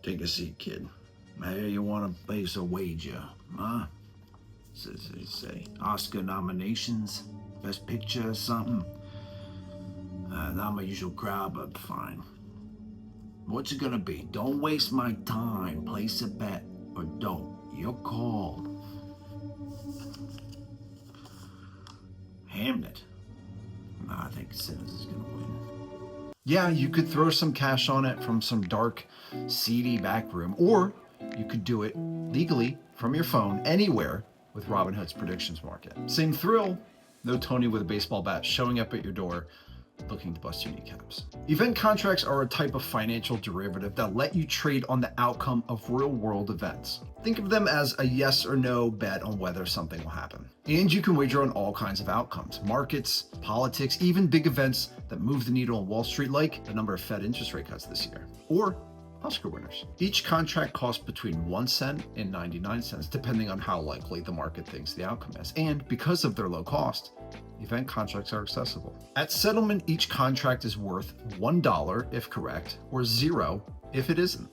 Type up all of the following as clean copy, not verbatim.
Take a seat, kid. Hey, you want to place a wager, huh? Say Oscar nominations, Best Picture or something? Not my usual crowd, but fine. What's it gonna be? Don't waste my time. Place a bet or don't. Your call. Hamnet. Nah, I think Simmons is gonna win. Yeah, you could throw some cash on it from some dark, seedy back room, or you could do it legally from your phone anywhere with Robinhood's predictions market. Same thrill, no Tony with a baseball bat showing up at your door looking to bust your kneecaps. Event contracts are a type of financial derivative that let you trade on the outcome of real-world events. Think of them as a yes or no bet on whether something will happen. And you can wager on all kinds of outcomes, markets, politics, even big events that move the needle on Wall Street, like the number of Fed interest rate cuts this year, or Oscar winners. Each contract costs between 1 cent and 99 cents, depending on how likely the market thinks the outcome is. And because of their low cost, event contracts are accessible. At settlement, each contract is worth $1 if correct, or 0 if it isn't.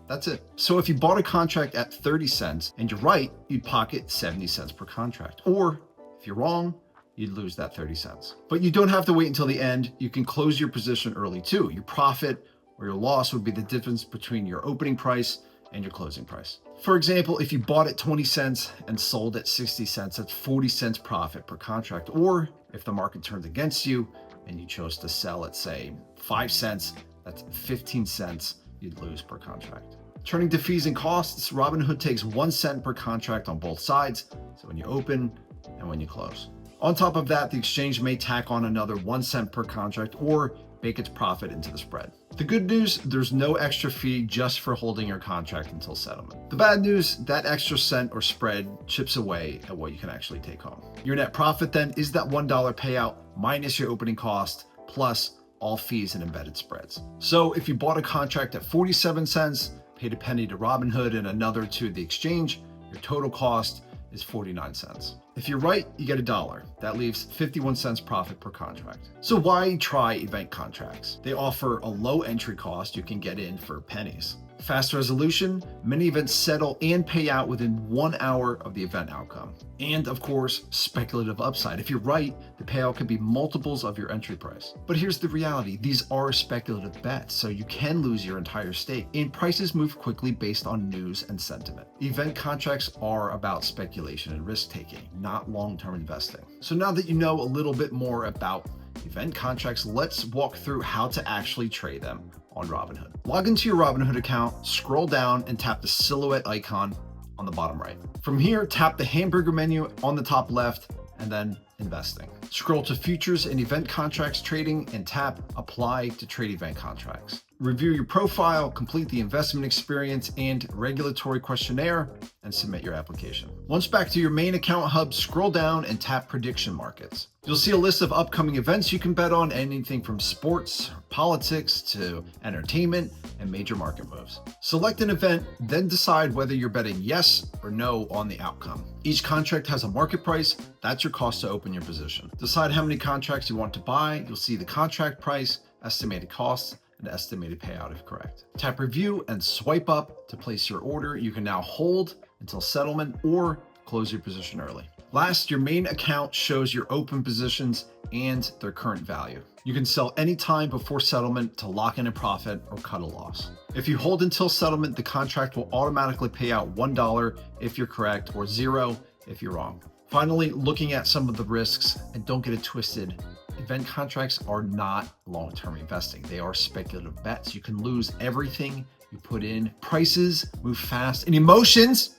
That's it. So if you bought a contract at 30 cents and you're right, you'd pocket 70 cents per contract. Or if you're wrong, you'd lose that 30 cents. But you don't have to wait until the end. You can close your position early too. Your profit or your loss would be the difference between your opening price and your closing price. For example, if you bought at 20 cents and sold at 60 cents, that's 40 cents profit per contract. Or if the market turns against you and you chose to sell at, say, 5 cents, that's 15 cents you'd lose per contract. Turning to fees and costs, Robinhood takes 1 cent per contract on both sides, so when you open and when you close. On top of that, the exchange may tack on another 1 cent per contract or bake its profit into the spread. The good news, there's no extra fee just for holding your contract until settlement. The bad news, that extra cent or spread chips away at what you can actually take home. Your net profit then is that $1 payout minus your opening cost plus all fees and embedded spreads. So if you bought a contract at 47 cents, paid a penny to Robinhood and another to the exchange, your total cost is 49 cents. If you're right, you get $1. That leaves 51 cents profit per contract. So why try event contracts? They offer a low entry cost. You can get in for pennies. Fast resolution, many events settle and pay out within 1 hour of the event outcome. And of course, speculative upside. If you're right, the payout could be multiples of your entry price. But here's the reality. These are speculative bets, so you can lose your entire stake. And prices move quickly based on news and sentiment. Event contracts are about speculation and risk-taking, not long-term investing. So now that you know a little bit more about event contracts, let's walk through how to actually trade them on Robinhood. Log into your Robinhood account, scroll down and tap the silhouette icon on the bottom right. From here, tap the hamburger menu on the top left and then investing. Scroll to futures and event contracts trading and tap apply to trade event contracts. Review your profile, complete the investment experience and regulatory questionnaire, and submit your application. Once back to your main account hub, scroll down and tap prediction markets. You'll see a list of upcoming events you can bet on, anything from sports, politics, to entertainment, and major market moves. Select an event, then decide whether you're betting yes or no on the outcome. Each contract has a market price. That's your cost to open your position. Decide how many contracts you want to buy. You'll see the contract price, estimated costs, and estimated payout if correct. Tap review and swipe up to place your order. You can now hold until settlement or close your position early. Last, your main account shows your open positions and their current value. You can sell anytime before settlement to lock in a profit or cut a loss. If you hold until settlement, the contract will automatically pay out $1 if you're correct or 0 if you're wrong. Finally, looking at some of the risks, and don't get it twisted, event contracts are not long-term investing. They are speculative bets. You can lose everything you put in. Prices move fast and emotions,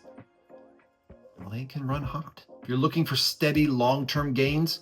well, they can run hot. If you're looking for steady long-term gains,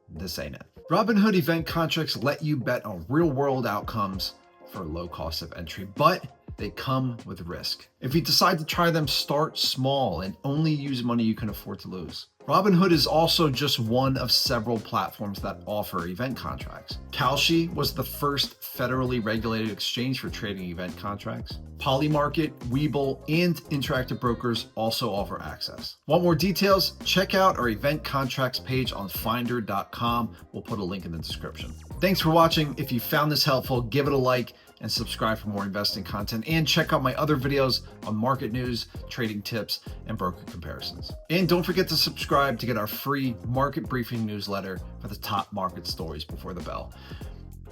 this ain't it. Robinhood event contracts let you bet on real-world outcomes for a low cost of entry, but they come with risk. If you decide to try them, start small and only use money you can afford to lose. Robinhood is also just one of several platforms that offer event contracts. Kalshi was the first federally regulated exchange for trading event contracts. Polymarket, Webull, and Interactive Brokers also offer access. Want more details? Check out our event contracts page on finder.com. We'll put a link in the description. Thanks for watching. If you found this helpful, give it a like and subscribe for more investing content. And check out my other videos on market news, trading tips, and broker comparisons. And don't forget to subscribe to get our free market briefing newsletter for the top market stories before the bell.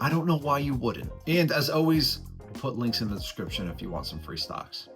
I don't know why you wouldn't. And as always, we'll put links in the description if you want some free stocks.